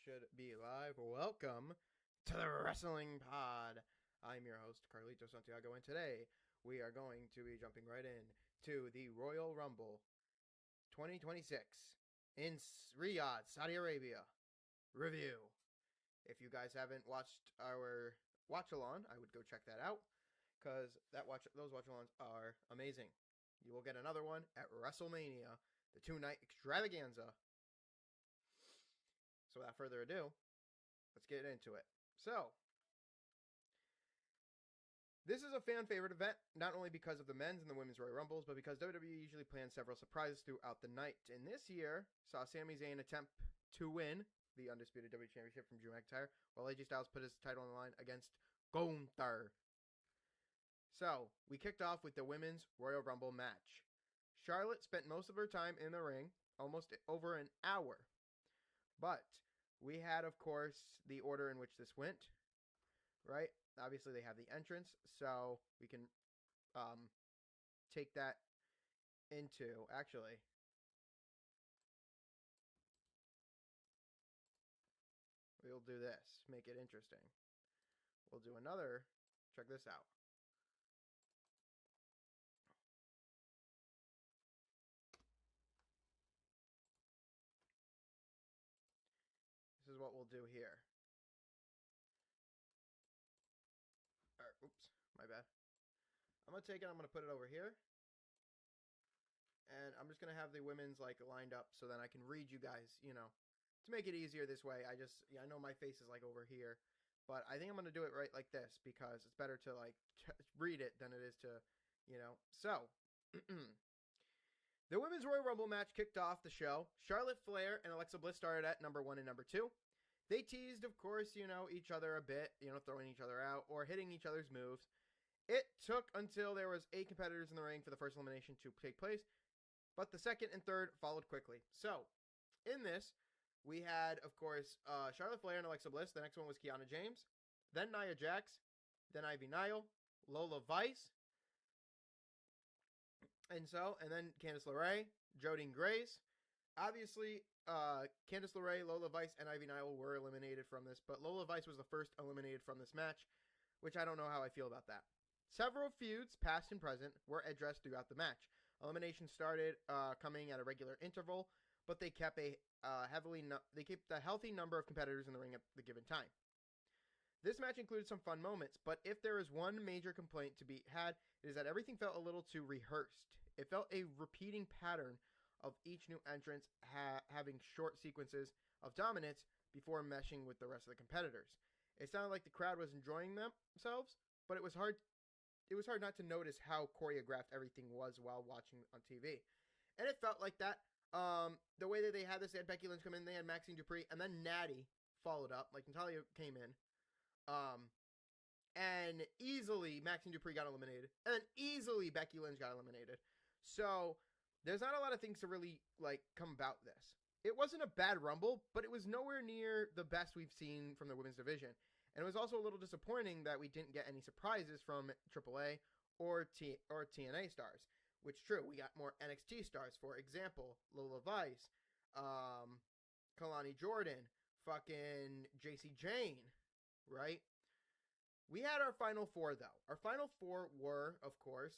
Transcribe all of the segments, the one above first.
should be live. Welcome to the Wrestling Pod. I'm your host, Carlito Santiago, and today we are going to be jumping right in to the Royal Rumble 2026 in Riyadh, Saudi Arabia review. If you guys haven't watched our watch-along, I would go check that out because those watch-alongs are amazing. You will get another one at WrestleMania, the two-night extravaganza. So without further ado, let's get into it. So, this is a fan favorite event, not only because of the men's and the women's Royal Rumbles, but because WWE usually plans several surprises throughout the night. And this year saw Sami Zayn attempt to win the undisputed WWE Championship from Drew McIntyre, while AJ Styles put his title on the line against Gunther. So, we kicked off with the women's Royal Rumble match. Charlotte spent most of her time in the ring, almost over an hour. But we had, of course, the order in which this went, right? Obviously, they have the entrance, so we can take that into, actually, we'll do this, make it interesting. We'll do another, check this out. This is what we'll do here. All right, oops, my bad. I'm going to take it, I'm going to put it over here. And I'm just going to have the women's like lined up so then I can read you guys, to make it easier this way. I know my face is like over here, but I think I'm going to do it right like this because it's better to like read it than it is to, So, the Women's Royal Rumble match kicked off the show. Charlotte Flair and Alexa Bliss started at number 1 and number 2. They teased, of course, each other a bit, throwing each other out or hitting each other's moves. It took until there was 8 competitors in the ring for the first elimination to take place, but the second and third followed quickly. So, in this, we had, of course, Charlotte Flair and Alexa Bliss. The next one was Kiana James, then Nia Jax, then Ivy Nile, Lola Vice, and then Candice LeRae, Jordynne Grace. Obviously, Candice LeRae, Lola Vice, and Ivy Nile were eliminated from this, but Lola Vice was the first eliminated from this match, which I don't know how I feel about that. Several feuds, past and present, were addressed throughout the match. Eliminations started coming at a regular interval, but they kept a healthy number of competitors in the ring at the given time. This match included some fun moments, but if there is one major complaint to be had, it is that everything felt a little too rehearsed. It felt a repeating pattern of each new entrant having short sequences of dominance before meshing with the rest of the competitors. It sounded like the crowd was enjoying themselves, but it was hard not to notice how choreographed everything was while watching on TV. And it felt like that. The way that they had this, they had Becky Lynch come in, they had Maxine Dupree, and then Natty followed up. Like, Natalya came in. And easily Maxine Dupree got eliminated. And then easily Becky Lynch got eliminated. So, there's not a lot of things to really, come about this. It wasn't a bad Rumble, but it was nowhere near the best we've seen from the women's division. And it was also a little disappointing that we didn't get any surprises from AAA or TNA stars. Which, true, we got more NXT stars. For example, Lola Vice, Kalani Jordan, fucking JC Jane, right? We had our final 4, though. Our final 4 were, of course,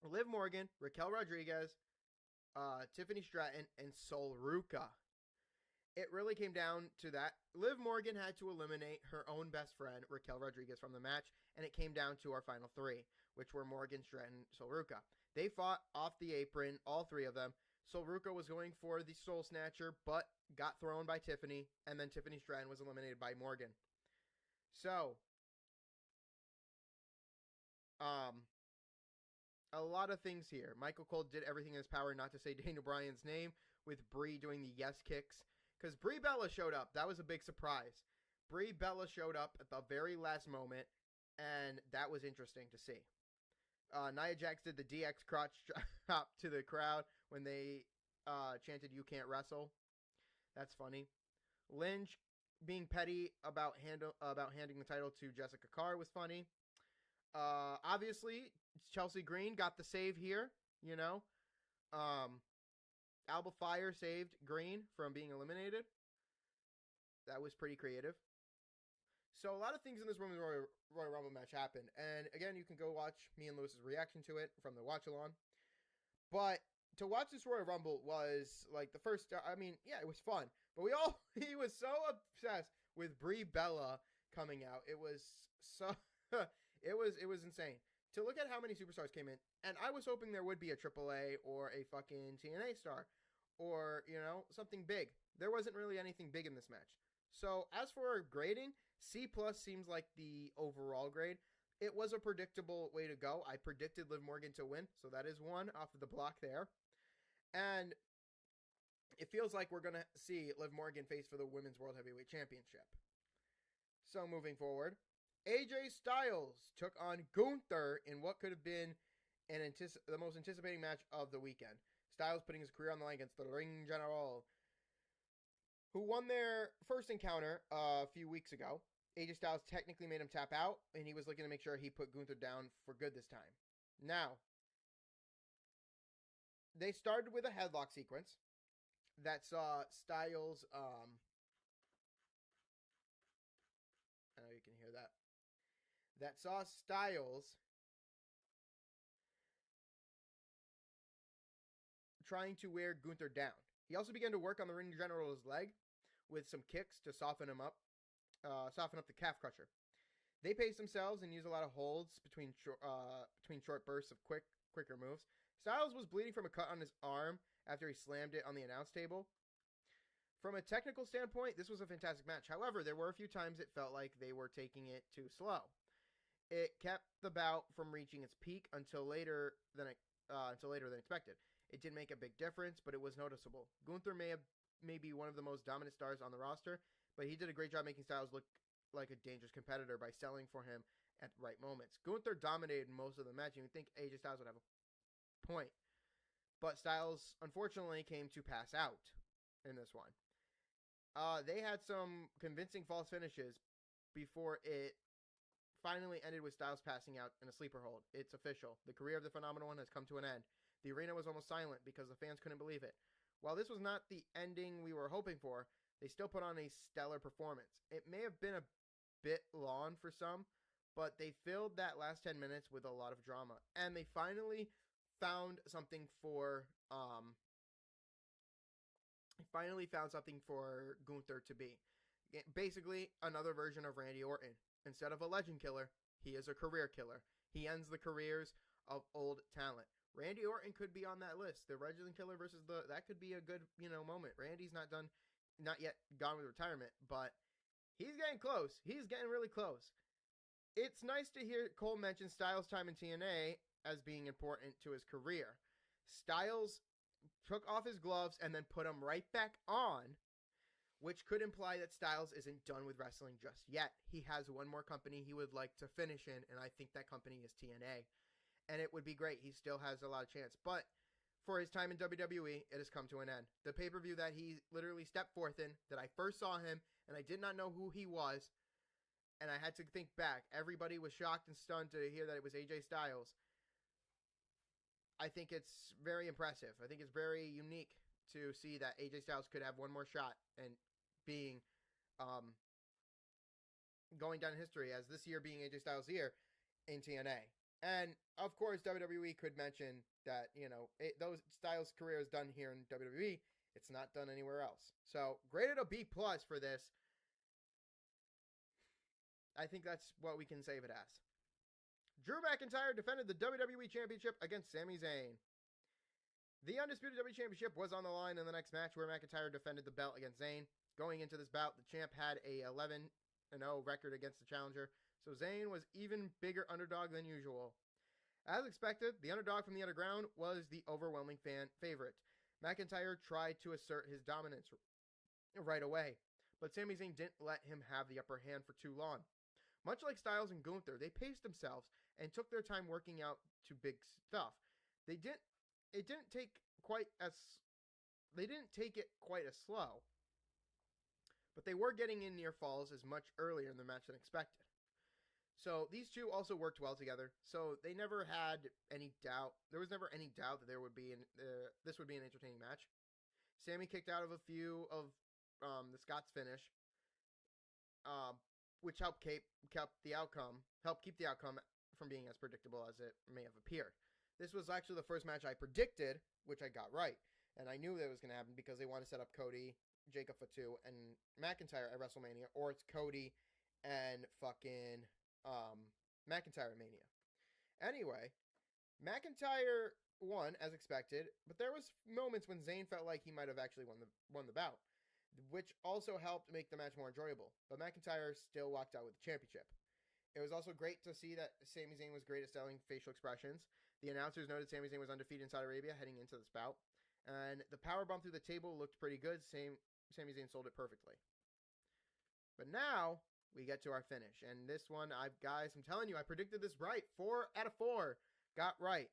Liv Morgan, Raquel Rodriguez, Tiffany Stratton, and Sol Ruca. It really came down to that. Liv Morgan had to eliminate her own best friend, Raquel Rodriguez, from the match, and it came down to our final 3, which were Morgan, Stratton, Sol Ruca. They fought off the apron, all 3 of them. Sol Ruca was going for the Soul Snatcher, but got thrown by Tiffany, and then Tiffany Stratton was eliminated by Morgan. So, a lot of things here. Michael Cole did everything in his power not to say Daniel Bryan's name, with Brie doing the yes kicks. Because Brie Bella showed up. That was a big surprise. Brie Bella showed up at the very last moment, and that was interesting to see. Nia Jax did the DX crotch chop to the crowd when they chanted, "You can't wrestle." That's funny. Lynch being petty about handing the title to Jessica Carr was funny. Obviously, Chelsea Green got the save here, Alba Fire saved Green from being eliminated. That was pretty creative. So a lot of things in this Women's Royal Rumble match happened, and again, you can go watch me and Lewis's reaction to it from the watch along. But to watch this Royal Rumble was like the first. I mean, yeah, it was fun, but he was so obsessed with Brie Bella coming out. It was so it was insane to look at how many superstars came in, and I was hoping there would be a AAA or a fucking TNA star, or something big. There wasn't really anything big in this match. So as for grading, C plus seems like the overall grade. It was a predictable way to go. I predicted Liv Morgan to win, so that is one off of the block there. And it feels like we're going to see Liv Morgan face for the Women's World Heavyweight Championship. So moving forward, AJ Styles took on Gunther in what could have been the most anticipating match of the weekend. Styles putting his career on the line against the Ring General, who won their first encounter a few weeks ago. AJ Styles technically made him tap out, and he was looking to make sure he put Gunther down for good this time. Now, they started with a headlock sequence that saw Styles, I know you can hear that, that saw Styles trying to wear Gunther down. He also began to work on the Ring General's leg with some kicks to soften him up. Soften up the calf crusher. They pace themselves and use a lot of holds between short bursts of quicker moves. Styles was bleeding from a cut on his arm after he slammed it on the announce table. From a technical standpoint, this was a fantastic match. However, there were a few times it felt like they were taking it too slow. It kept the bout from reaching its peak until later than expected. It didn't make a big difference, but it was noticeable. Gunther may be one of the most dominant stars on the roster, but he did a great job making Styles look like a dangerous competitor by selling for him at the right moments. Gunther dominated most of the match, and you'd think AJ Styles would have a point. But Styles, unfortunately, came to pass out in this one. They had some convincing false finishes before it finally ended with Styles passing out in a sleeper hold. It's official. The career of the Phenomenal One has come to an end. The arena was almost silent because the fans couldn't believe it. While this was not the ending we were hoping for, they still put on a stellar performance. It may have been a bit long for some, but they filled that last 10 minutes with a lot of drama. And they finally found something for Gunther to be. Basically, another version of Randy Orton. Instead of a legend killer, he is a career killer. He ends the careers of old talent. Randy Orton could be on that list. The legend killer versus that could be a good, moment. Randy's not yet gone with retirement, but he's getting close. He's getting really close. It's nice to hear Cole mention Styles' time in TNA as being important to his career. Styles took off his gloves and then put them right back on, which could imply that Styles isn't done with wrestling just yet. He has one more company he would like to finish in, and I think that company is TNA. And it would be great. He still has a lot of chance. But for his time in WWE, it has come to an end. The pay-per-view that he literally stepped forth in, that I first saw him, and I did not know who he was, and I had to think back. Everybody was shocked and stunned to hear that it was AJ Styles. I think it's very impressive. I think it's very unique to see that AJ Styles could have one more shot and being going down in history as this year being AJ Styles' year in TNA. And, of course, WWE could mention that, those Styles' career is done here in WWE. It's not done anywhere else. So, graded a B+ for this. I think that's what we can save it as. Drew McIntyre defended the WWE Championship against Sami Zayn. The Undisputed WWE Championship was on the line in the next match where McIntyre defended the belt against Zayn. Going into this bout, the champ had a 11-0 record against the challenger, so Zayn was even bigger underdog than usual. As expected, the underdog from the underground was the overwhelming fan favorite. McIntyre tried to assert his dominance right away, but Sami Zayn didn't let him have the upper hand for too long. Much like Styles and Gunther, they paced themselves and took their time working out to big stuff. They didn't take it quite as slow, but they were getting in near falls as much earlier in the match than expected. So these two also worked well together. So they never had any doubt. There was never any doubt that this would be an entertaining match. Sami kicked out of a few of the Scott's finish, which kept the outcome from being as predictable as it may have appeared. This was actually the first match I predicted, which I got right, and I knew that was going to happen because they want to set up Cody, Jacob Fatu, and McIntyre at WrestleMania, or it's Cody and fucking McIntyre Mania. Anyway, McIntyre won as expected, but there was moments when Zayn felt like he might have actually won the bout, which also helped make the match more enjoyable. But McIntyre still walked out with the championship. It was also great to see that Sami Zayn was great at selling facial expressions. The announcers noted Sami Zayn was undefeated in Saudi Arabia heading into this bout, and the power bomb through the table looked pretty good. Sami Zayn sold it perfectly. But now we get to our finish, and this one, I'm telling you, I predicted this right. 4 out of 4 got right.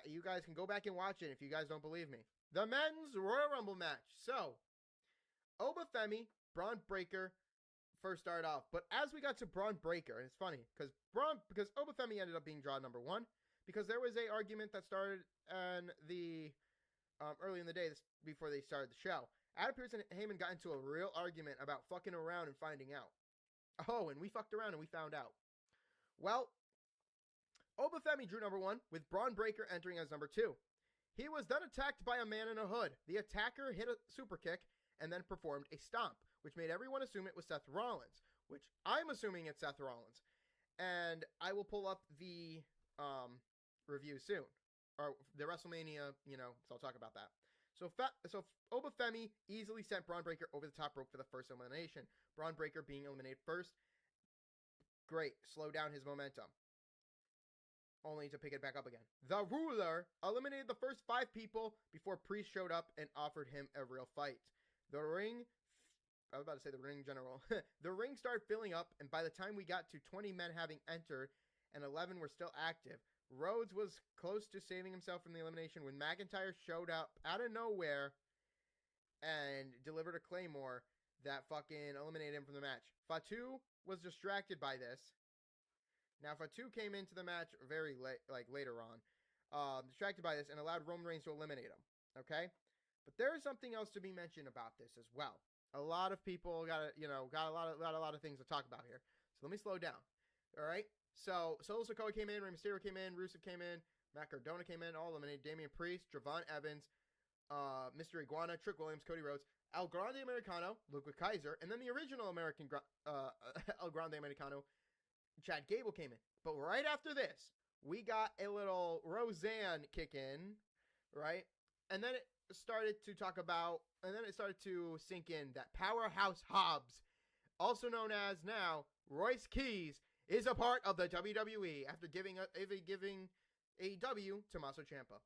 You guys can go back and watch it if you guys don't believe me. The men's Royal Rumble match. So, Obafemi, Braun Breaker first started off. But as we got to Braun Breaker, and it's funny, because Obafemi ended up being draw number 1, because there was a argument that started on the early in the day before they started the show. Adam Pearce and Heyman got into a real argument about fucking around and finding out. Oh, and we fucked around and we found out. Well, Obafemi drew number 1, with Braun Breaker entering as number 2. He was then attacked by a man in a hood. The attacker hit a super kick and then performed a stomp, which made everyone assume it was Seth Rollins, which I'm assuming it's Seth Rollins. And I will pull up the review soon, or the WrestleMania, so I'll talk about that. So Obafemi easily sent Braun Breaker over the top rope for the first elimination. Braun Breaker being eliminated first. Great. Slow down his momentum. Only to pick it back up again. The Ruler eliminated the first 5 people before Priest showed up and offered him a real fight. The ring general. The ring started filling up, and by the time we got to 20 men having entered and 11 were still active, Rhodes was close to saving himself from the elimination when McIntyre showed up out of nowhere and delivered a Claymore that fucking eliminated him from the match. Fatu was distracted by this. Now, Fatu came into the match very late, later on, distracted by this and allowed Roman Reigns to eliminate him. Okay? But there is something else to be mentioned about this as well. A lot of people got a lot of things to talk about here. So let me slow down. All right? So Solo Sikoa came in, Rey Mysterio came in, Rusev came in, Matt Cardona came in, all eliminated. Damian Priest, Javon Evans, Mr. Iguana, Trick Williams, Cody Rhodes, El Grande Americano, Luke Kaiser, and then the original American El Grande Americano, Chad Gable came in. But right after this, we got a little Roseanne kick in, right? And then it started to sink in that Powerhouse Hobbs, also known as now Royce Keys, is a part of the WWE after giving a W to Tommaso Ciampa.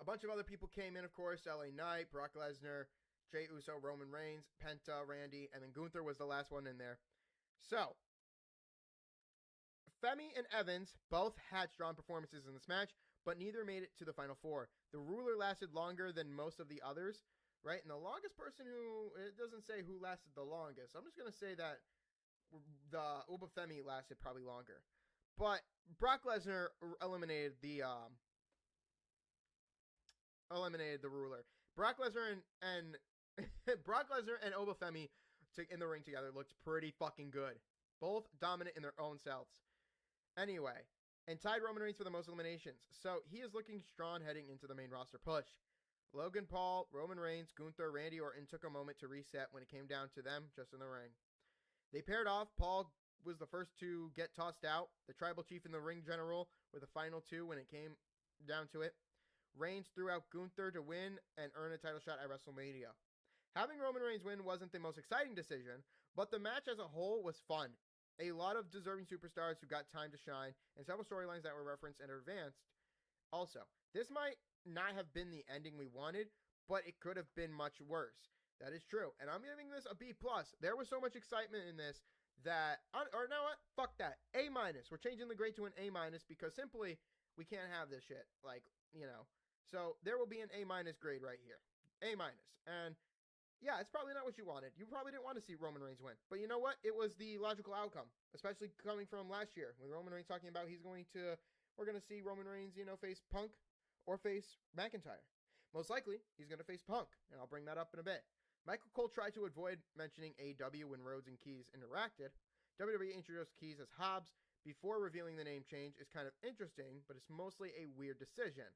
A bunch of other people came in, of course. LA Knight, Brock Lesnar, Jey Uso, Roman Reigns, Penta, Randy, and then Gunther was the last one in there. So, Femi and Evans both had strong performances in this match, but neither made it to the Final Four. The Ruler lasted longer than most of the others, right? And the longest person it doesn't say who lasted the longest. I'm just going to say that the Obafemi lasted probably longer. But Brock Lesnar eliminated the Ruler. Brock Lesnar and Brock Lesnar and Obafemi in the ring together looked pretty fucking good. Both dominant in their own selves. Anyway, and tied Roman Reigns for the most eliminations. So he is looking strong heading into the main roster push. Logan Paul, Roman Reigns, Gunther, Randy Orton took a moment to reset when it came down to them just in the ring. They paired off. Paul was the first to get tossed out. The Tribal Chief and the Ring General were the final 2 when it came down to it. Reigns threw out Gunther to win and earn a title shot at WrestleMania. Having Roman Reigns win wasn't the most exciting decision, but the match as a whole was fun. A lot of deserving superstars who got time to shine, and several storylines that were referenced and advanced. Also, this might not have been the ending we wanted, but it could have been much worse. That is true, and I'm giving this a B+. There was so much excitement in this that, or no, what? Fuck that. A-. We're changing the grade to an A- because simply, we can't have this shit. So there will be an A- grade right here. A-. And yeah, it's probably not what you wanted. You probably didn't want to see Roman Reigns win. But you know what? It was the logical outcome, especially coming from last year with Roman Reigns talking about we're going to see Roman Reigns, face Punk or face McIntyre. Most likely, he's going to face Punk, and I'll bring that up in a bit. Michael Cole tried to avoid mentioning AEW when Rhodes and Keys interacted. WWE introduced Keys as Hobbs before revealing the name change is kind of interesting, but it's mostly a weird decision.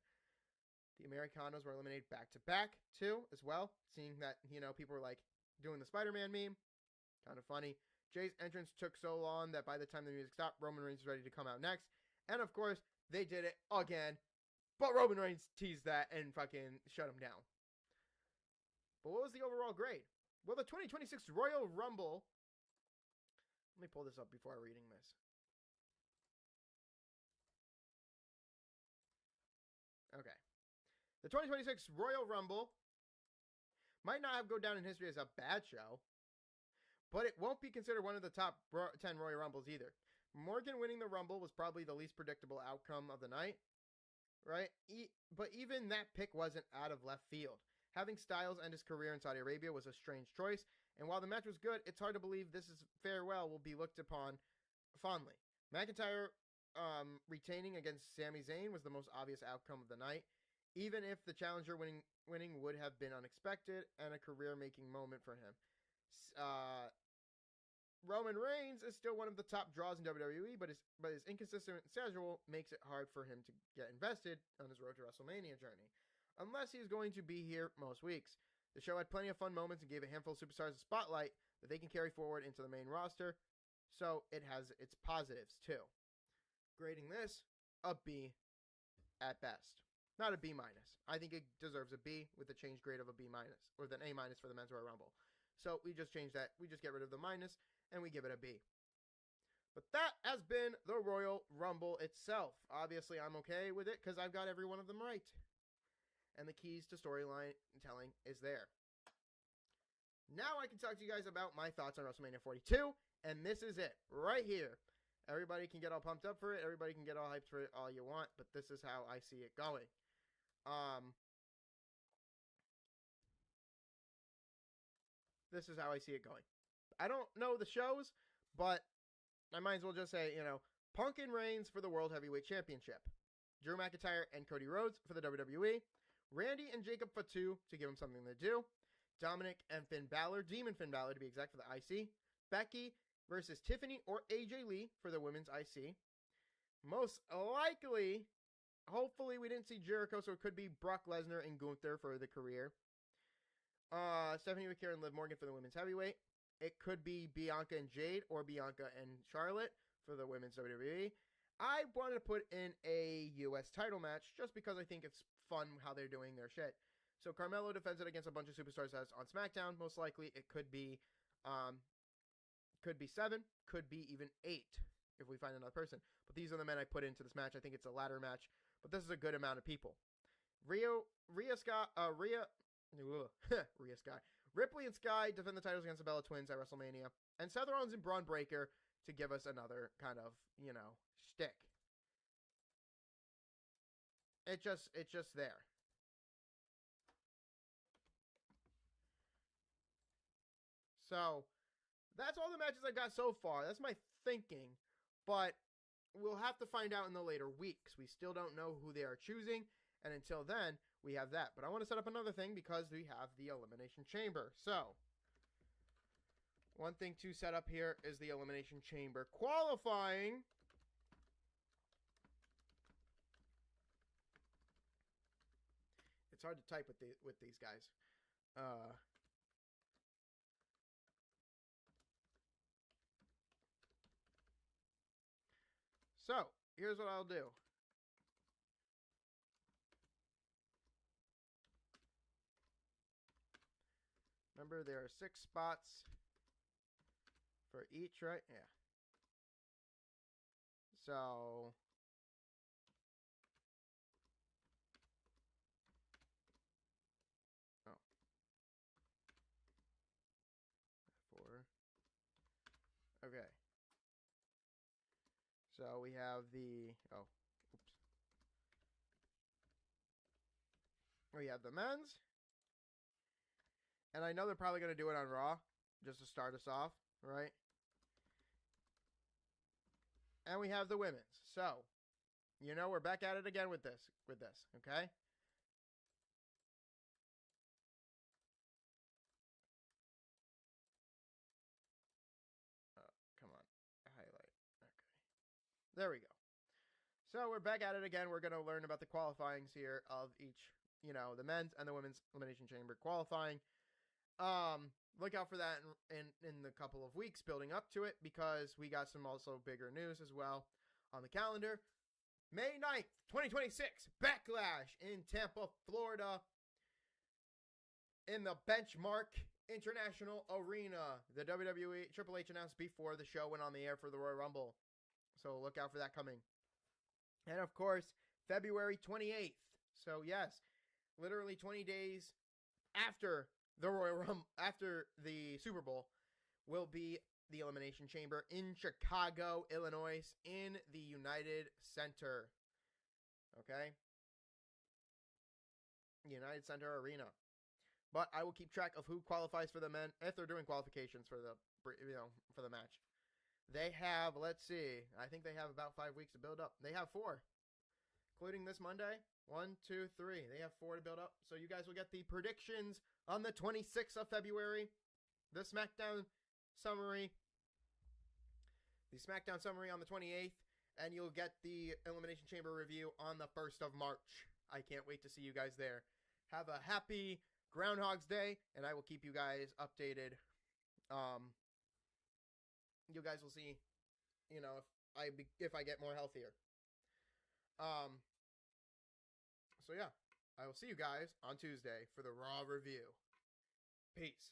The Americanos were eliminated back-to-back, too, as well, seeing that, people were, doing the Spider-Man meme. Kind of funny. Jay's entrance took so long that by the time the music stopped, Roman Reigns was ready to come out next. And, of course, they did it again. But Roman Reigns teased that and fucking shut him down. But what was the overall grade? Well, the 2026 Royal Rumble... Let me pull this up before reading this. Okay. The 2026 Royal Rumble might not have go down in history as a bad show, but it won't be considered one of the top 10 Royal Rumbles either. Morgan winning the Rumble was probably the least predictable outcome of the night, right? But even that pick wasn't out of left field. Having Styles end his career in Saudi Arabia was a strange choice, and while the match was good, it's hard to believe this is farewell will be looked upon fondly. McIntyre retaining against Sami Zayn was the most obvious outcome of the night, even if the challenger winning would have been unexpected and a career-making moment for him. Roman Reigns is still one of the top draws in WWE, but his inconsistent schedule makes it hard for him to get invested on his road to WrestleMania journey, unless he's going to be here most weeks. The show had plenty of fun moments and gave a handful of superstars a spotlight that they can carry forward into the main roster, so it has its positives too. Grading this, a B at best. Not a B minus. I think it deserves a B with a change grade of a B minus, or an A minus for the Men's Royal Rumble. So we just change that. We just get rid of the minus, and we give it a B. But that has been the Royal Rumble itself. Obviously, I'm okay with it because I've got every one of them right. And the keys to storyline telling is there. Now I can talk to you guys about my thoughts on WrestleMania 42, and this is it, right here. Everybody can get all pumped up for it. Everybody can get all hyped for it all you want, but this is how I see it going. This is how I see it going. I don't know the shows, but I might as well just say, Punk and Reigns for the World Heavyweight Championship. Drew McIntyre and Cody Rhodes for the WWE. Randy and Jacob Fatu to give them something to do. Dominic and Finn Balor, Demon Finn Balor to be exact, for the IC. Becky versus Tiffany or AJ Lee for the Women's IC. Most likely, hopefully we didn't see Jericho, so it could be Brock Lesnar and Gunther for the career. Stephanie McMahon and Liv Morgan for the Women's Heavyweight. It could be Bianca and Jade or Bianca and Charlotte for the Women's WWE. I wanted to put in a U.S. title match just because I think it's fun how they're doing their shit. So Carmelo defends it against a bunch of superstars that's on SmackDown. Most likely it could be 7, could be even 8 if we find another person. But these are the men I put into this match. I think it's a ladder match, but this is a good amount of people. Rhea Sky. Ripley and Sky defend the titles against the Bella Twins at WrestleMania. And Seth Rollins and Braun Breaker to give us another kind of, shtick. It's just there. So, that's all the matches I got so far. That's my thinking. But we'll have to find out in the later weeks. We still don't know who they are choosing. And until then, we have that. But I want to set up another thing because we have the Elimination Chamber. So, one thing to set up here is the Elimination Chamber qualifying. It's hard to type with these guys. So, here's what I'll do. Remember, there are 6 spots for each, right? Yeah. So, oh. 4. Okay. So we have the, we have the men's. And I know they're probably going to do it on Raw, just to start us off, right? And we have the women's. So, we're back at it again with this, okay? There we go. So we're back at it again. We're going to learn about the qualifyings here of each, the men's and the women's Elimination Chamber qualifying. Look out for that in the couple of weeks building up to it, because we got some also bigger news as well on the calendar. May 9th, 2026, Backlash in Tampa, Florida, in the Benchmark International Arena. The WWE Triple H announced before the show went on the air for the Royal Rumble. So look out for that coming. And of course, February 28th. So yes, literally 20 days after the Royal Rumble, after the Super Bowl, will be the Elimination Chamber in Chicago, Illinois, in the United Center. Okay? United Center Arena. But I will keep track of who qualifies for the men, if they're doing qualifications for the match. They have, let's see, I think they have about 5 weeks to build up. They have 4, including this Monday. 1, 2, 3. They have 4 to build up. So you guys will get the predictions on the 26th of February. The SmackDown summary. The SmackDown summary on the 28th. And you'll get the Elimination Chamber review on the 1st of March. I can't wait to see you guys there. Have a happy Groundhog's Day, and I will keep you guys updated. You guys will see, if I get more healthier. So yeah, I will see you guys on Tuesday for the Raw review. Peace.